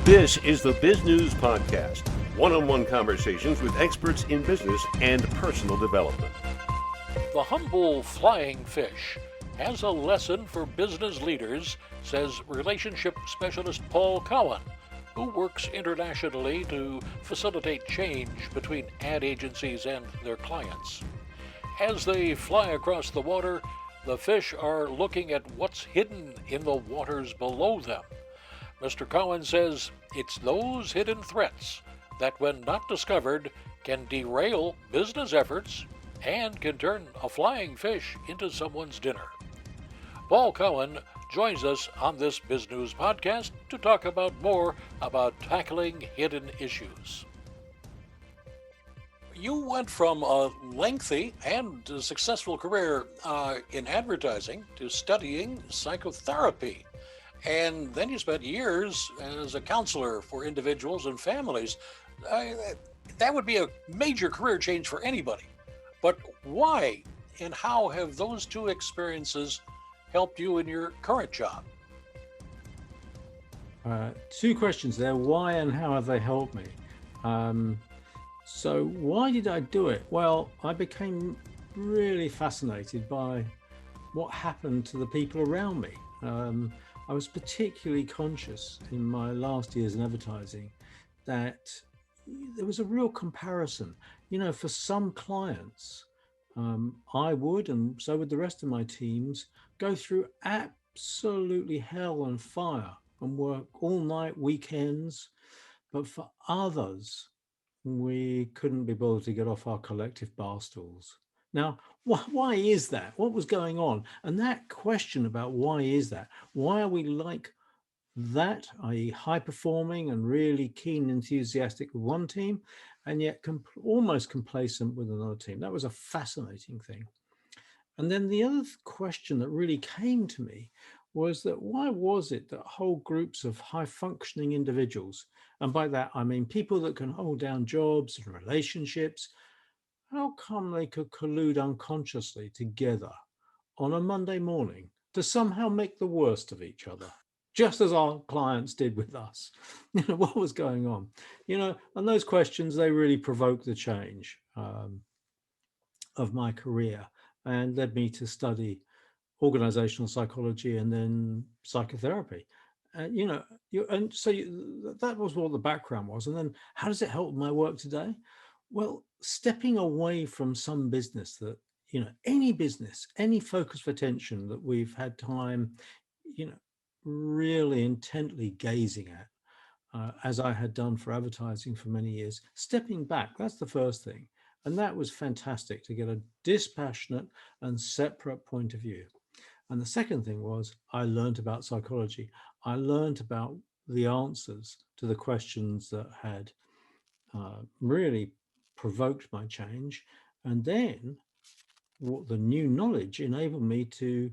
This is the Biz News Podcast, one-on-one conversations with experts in business and personal development. The humble flying fish has a lesson for business leaders, says relationship specialist Paul Cowan, who works internationally to facilitate change between ad agencies and their clients. As they fly across the water, the fish are looking at what's hidden in the waters below them. Mr. Cowan says it's those hidden threats that, when not discovered, can derail business efforts and can turn a flying fish into someone's dinner. Paul Cowan joins us on this Biz News podcast to talk more about tackling hidden issues. You went from a lengthy and successful career in advertising to studying psychotherapy. And then you spent years as a counselor for individuals and families. That would be a major career change for anybody. But why and how have those two experiences helped you in your current job? Two questions there. Why and how have they helped me? So why did I do it? Well, I became really fascinated by what happened to the people around me. I was particularly conscious in my last years in advertising that there was a real comparison. You know, for some clients, I would, and so would the rest of my teams, go through absolutely hell and fire and work all night, weekends. But for others, we couldn't be bothered to get off our collective bar stools. Now, why is that? What was going on? And that question about why is that? Why are we like that, i.e. high performing and really keen and enthusiastic with one team, and yet almost complacent with another team? That was a fascinating thing. And then the other question that really came to me was that why was it that whole groups of high functioning individuals, and by that I mean people that can hold down jobs and relationships, how come they could collude unconsciously together on a Monday morning to somehow make the worst of each other, just as our clients did with us? You know, what was going on? You know, and those questions, they really provoked the change of my career and led me to study organizational psychology and then psychotherapy. That was what the background was. And then how does it help my work today? Well, stepping away from some business that, you know, any business, any focus of attention that we've had time, you know, really intently gazing at, as I had done for advertising for many years, stepping back, that's the first thing. And that was fantastic to get a dispassionate and separate point of view. And the second thing was I learned about psychology. I learned about the answers to the questions that had really provoked my change. And then what the new knowledge enabled me to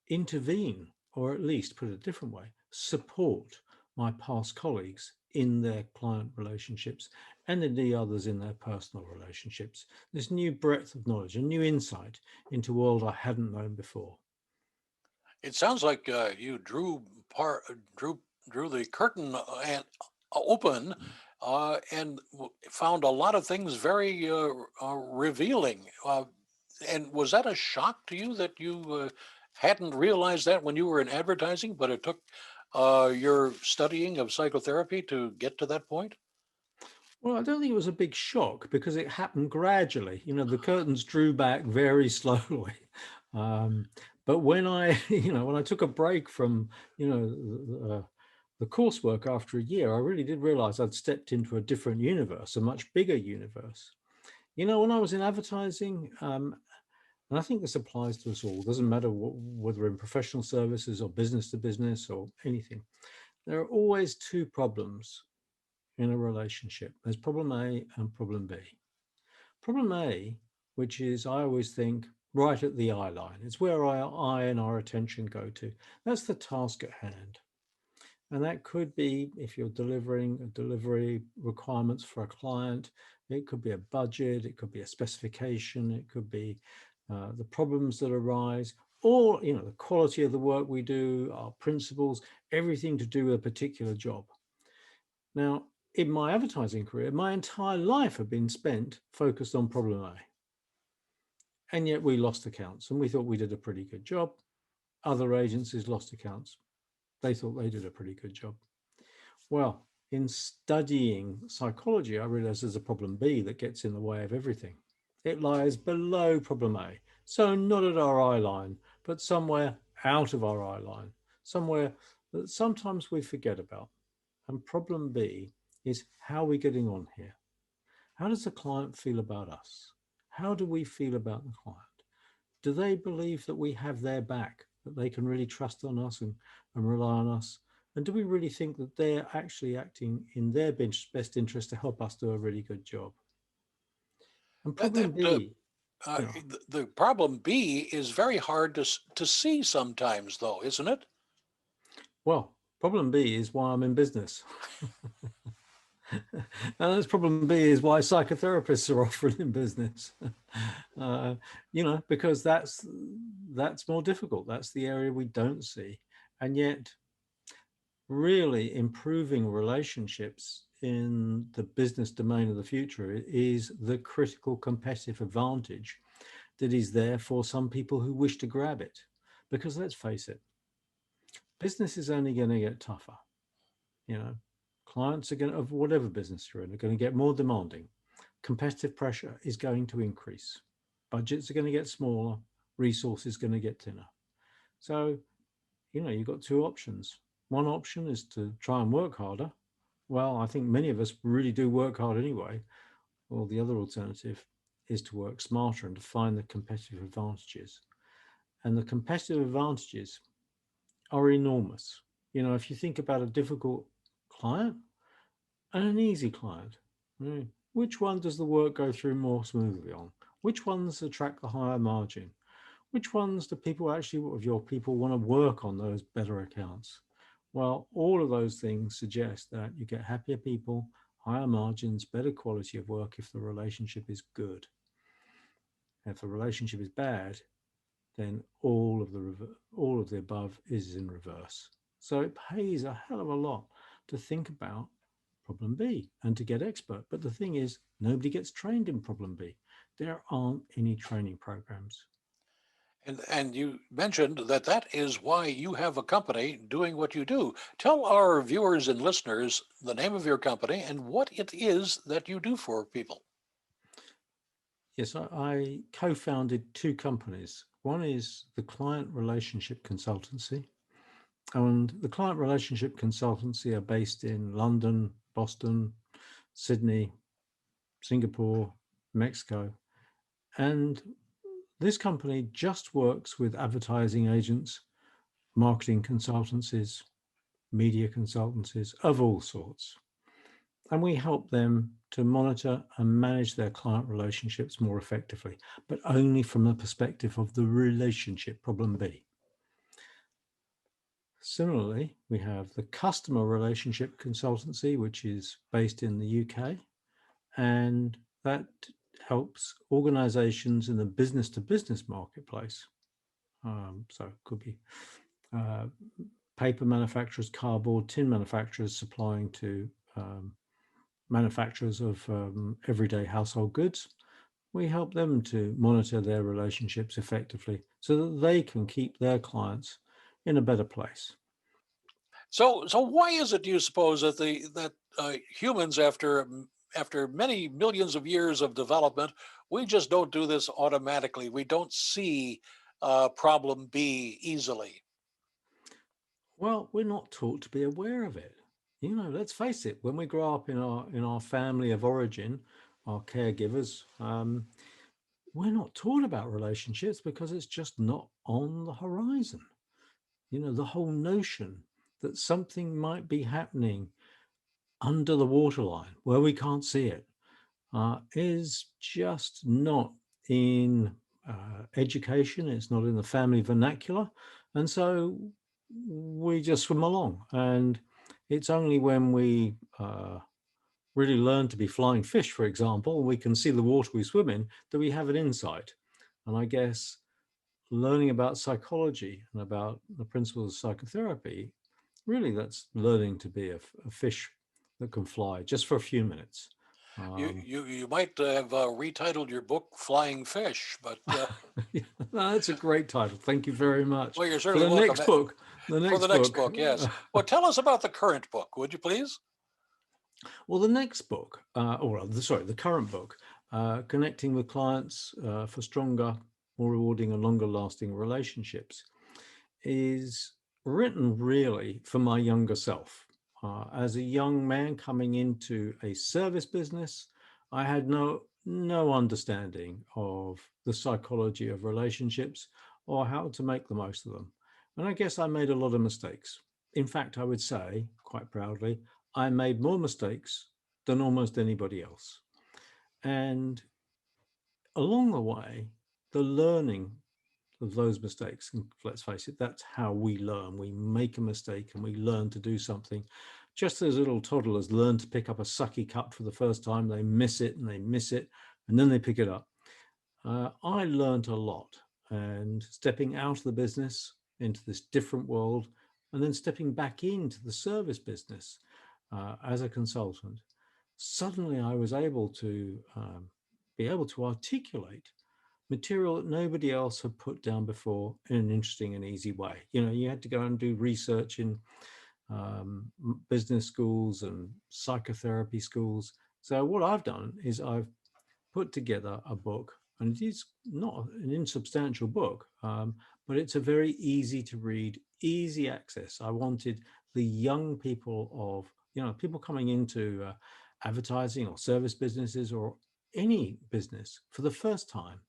intervene, or at least, put it a different way, support my past colleagues in their client relationships and indeed others in their personal relationships. This new breadth of knowledge, a new insight into a world I hadn't known before. It sounds like you drew the curtain and open and found a lot of things very revealing. And was that a shock to you that you hadn't realized that when you were in advertising, but it took your studying of psychotherapy to get to that point? Well, I don't think it was a big shock because it happened gradually. You know, the curtains drew back very slowly. But when I, when I took a break from, the coursework after a year, I really did realize I'd stepped into a different universe, a much bigger universe. You know, when I was in advertising, and I think this applies to us all, doesn't matter whether in professional services or business to business or anything, there are always two problems in a relationship. There's problem A and problem B. Problem A, which is, I always think, right at the eye line. It's where our eye and our attention go to. That's the task at hand. And that could be, if you're delivering a delivery requirements for a client, it could be a budget, it could be a specification, it could be the problems that arise, or, the quality of the work we do, our principles, everything to do with a particular job. Now, in my advertising career, my entire life had been spent focused on problem A. And yet we lost accounts and we thought we did a pretty good job. Other agencies lost accounts. They thought they did a pretty good job. Well, in studying psychology, I realized there's a problem B that gets in the way of everything. It lies below problem A. So not at our eye line, but somewhere out of our eye line, somewhere that sometimes we forget about. And problem B is, how are we getting on here? How does the client feel about us? How do we feel about the client? Do they believe that we have their back, that they can really trust on us and rely on us? And do we really think that they're actually acting in their best interest to help us do a really good job? And That problem B, you know, the problem B is very hard to see sometimes, though, isn't it? well, problem B is why I'm in business. And that's problem B is why psychotherapists are often in business. uh, because that's more difficult. That's the area we don't see. And yet really improving relationships in the business domain of the future is the critical competitive advantage that is there for some people who wish to grab it. Because let's face it, business is only going to get tougher. You know, clients are going to, of whatever business you're in, are going to get more demanding. Competitive pressure is going to increase. Budgets are going to get smaller, resources going to get thinner. So, you've got two options. One option is to try and work harder. Well, I think many of us really do work hard anyway. Or the other alternative is to work smarter and to find the competitive advantages. And the competitive advantages are enormous. If you think about a difficult client and an easy client, which one does the work go through more smoothly on? Which ones attract the higher margin? Which ones do people actually, of your people, want to work on those better accounts? Well, all of those things suggest that you get happier people, higher margins, better quality of work if the relationship is good. If the relationship is bad, then all of the above is in reverse. So it pays a hell of a lot to think about problem B and to get expert. But the thing is, nobody gets trained in problem B. There aren't any training programs. And you mentioned that is why you have a company doing what you do. Tell our viewers and listeners the name of your company and what it is that you do for people. Yes, I co-founded two companies. One is the Client Relationship Consultancy. And the Client Relationship Consultancy are based in London, Boston, Sydney, Singapore, Mexico. And this company just works with advertising agents, marketing consultancies, media consultancies of all sorts. And we help them to monitor and manage their client relationships more effectively, but only from the perspective of the relationship problem B. Similarly, we have the Customer Relationship Consultancy, which is based in the UK, and that helps organizations in the business to business marketplace. So it could be paper manufacturers, cardboard, tin manufacturers supplying to manufacturers of everyday household goods. We help them to monitor their relationships effectively so that they can keep their clients in a better place. So why is it, do you suppose, that humans, after many millions of years of development, we just don't do this automatically? We don't see problem B easily. Well, we're not taught to be aware of it. Let's face it, when we grow up in our family of origin, our caregivers, we're not taught about relationships because it's just not on the horizon. The whole notion that something might be happening under the waterline where we can't see it is just not in education. It's not in the family vernacular. And so we just swim along. And it's only when we really learn to be flying fish, for example, we can see the water we swim in, that we have an insight. And I guess learning about psychology and about the principles of psychotherapy, really that's learning to be a fish that can fly just for a few minutes. You might have retitled your book "Flying Fish," but No, that's a great title. Thank you very much. well, you're For certainly the welcome. next book, the For the next next book. book, yes. Well, tell us about the current book, would you please? Well, the next book, the current book, Connecting with Clients for Stronger, More Rewarding and Longer Lasting Relationships, is written really for my younger self. As a young man coming into a service business, I had no understanding of the psychology of relationships or how to make the most of them. And I guess I made a lot of mistakes. In fact, I would say, quite proudly, I made more mistakes than almost anybody else. And along the way, the learning of those mistakes, and let's face it, that's how we learn. We make a mistake and we learn to do something. Just as little toddlers learn to pick up a sucky cup for the first time, they miss it and they miss it, and then they pick it up. I learned a lot, and stepping out of the business into this different world, and then stepping back into the service business as a consultant, suddenly I was able to be able to articulate material that nobody else had put down before in an interesting and easy way. You know, you had to go and do research in business schools and psychotherapy schools. So what I've done is I've put together a book, and it is not an insubstantial book, but it's a very easy to read, easy access. I wanted the young people of, people coming into advertising or service businesses or any business for the first time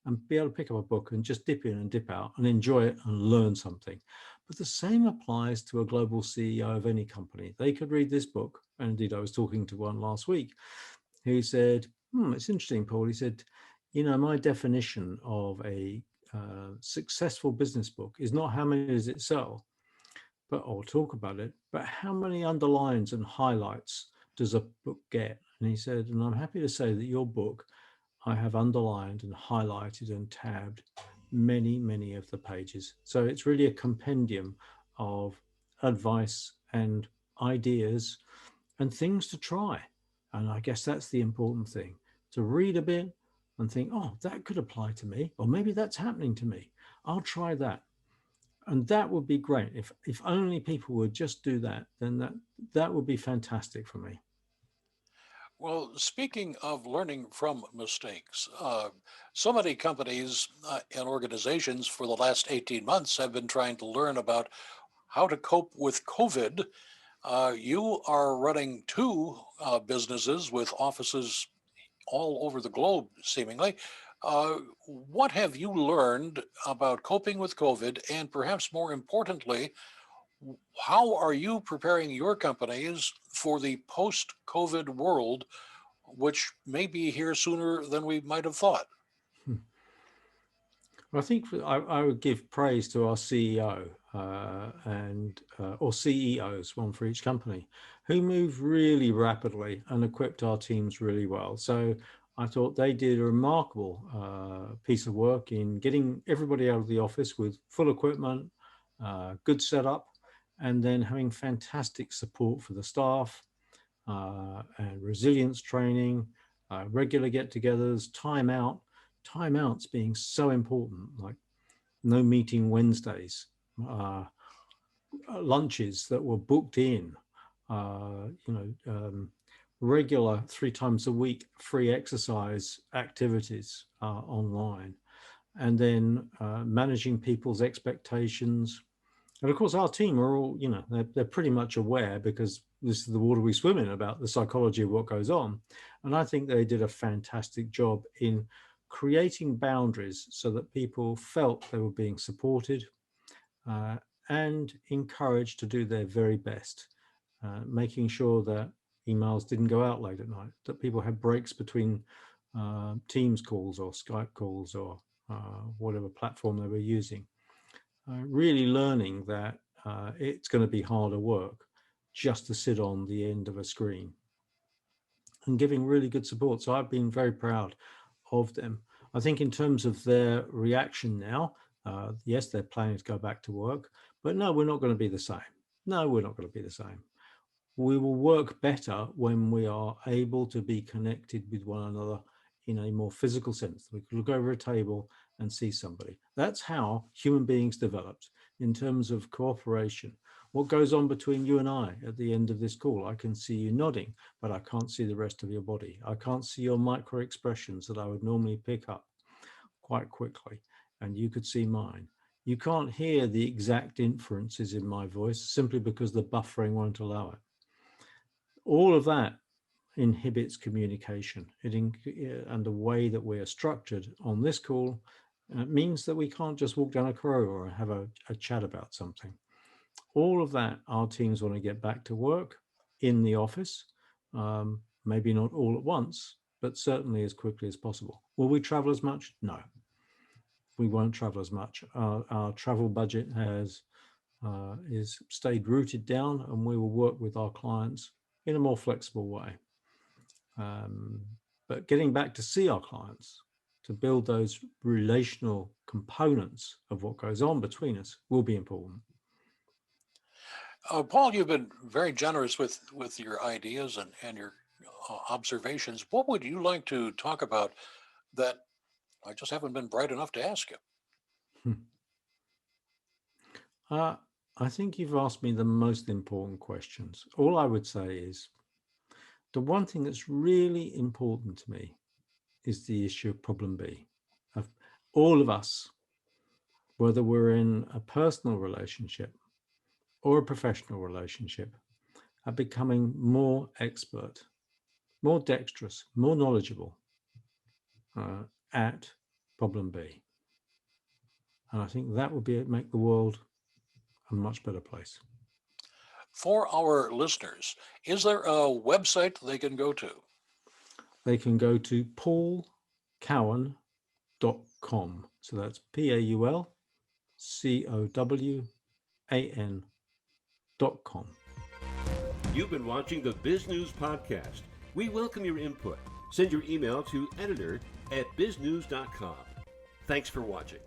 and be able to pick up a book and just dip in and dip out and enjoy it and learn something. But the same applies to a global CEO of any company. They could read this book. And indeed, I was talking to one last week who said, it's interesting, Paul. He said, my definition of a successful business book is not how many does it sell, but I'll talk about it, but how many underlines and highlights does a book get? And he said, and I'm happy to say that your book, I have underlined and highlighted and tabbed many, many of the pages. So it's really a compendium of advice and ideas and things to try. And I guess that's the important thing, to read a bit and think, oh, that could apply to me, or maybe that's happening to me. I'll try that. And that would be great. If only people would just do that, then that would be fantastic for me. Well, speaking of learning from mistakes, so many companies and organizations for the last 18 months have been trying to learn about how to cope with COVID. You are running two businesses with offices all over the globe, seemingly. What have you learned about coping with COVID? And perhaps more importantly, how are you preparing your companies for the post COVID world, which may be here sooner than we might have thought? I think I would give praise to our CEO or CEOs, one for each company, who moved really rapidly and equipped our teams really well. So I thought they did a remarkable piece of work in getting everybody out of the office with full equipment, good setup, and then having fantastic support for the staff and resilience training, regular get-togethers, timeouts being so important, like no meeting Wednesdays, lunches that were booked in, regular 3 times a week free exercise activities online, and then managing people's expectations. And of course, our team are all, they're pretty much aware, because this is the water we swim in, about the psychology of what goes on. And I think they did a fantastic job in creating boundaries so that people felt they were being supported and encouraged to do their very best, making sure that emails didn't go out late at night, that people had breaks between Teams calls or Skype calls or whatever platform they were using. Really learning that it's going to be harder work just to sit on the end of a screen, and giving really good support. So I've been very proud of them. I think in terms of their reaction now, yes, they're planning to go back to work, but no, we're not going to be the same. No, we're not going to be the same. We will work better when we are able to be connected with one another in a more physical sense. We can look over a table and see somebody. That's how human beings developed in terms of cooperation. What goes on between you and I at the end of this call? I can see you nodding, but I can't see the rest of your body. I can't see your micro expressions that I would normally pick up quite quickly, and you could see mine. You can't hear the exact inferences in my voice simply because the buffering won't allow it. All of that inhibits communication. And the way that we are structured on this call means that we can't just walk down a corridor or have a chat about something. All of that, our teams want to get back to work in the office, maybe not all at once, but certainly as quickly as possible. Will we travel as much? No, we won't travel as much. Our travel budget is stayed rooted down, and we will work with our clients in a more flexible way. But getting back to see our clients, to build those relational components of what goes on between us will be important. Paul, you've been very generous with your ideas and your observations. What would you like to talk about that I just haven't been bright enough to ask you? I think you've asked me the most important questions. All I would say is the one thing that's really important to me is the issue of problem B. Of all of us, whether we're in a personal relationship or a professional relationship, are becoming more expert, more dexterous, more knowledgeable at problem B. And I think that would make the world a much better place. For our listeners, is there a website they can go to? They can go to paulcowan.com. So that's PaulCowan.com. You've been watching the Biz News Podcast. We welcome your input. Send your email to editor@biznews.com. Thanks for watching.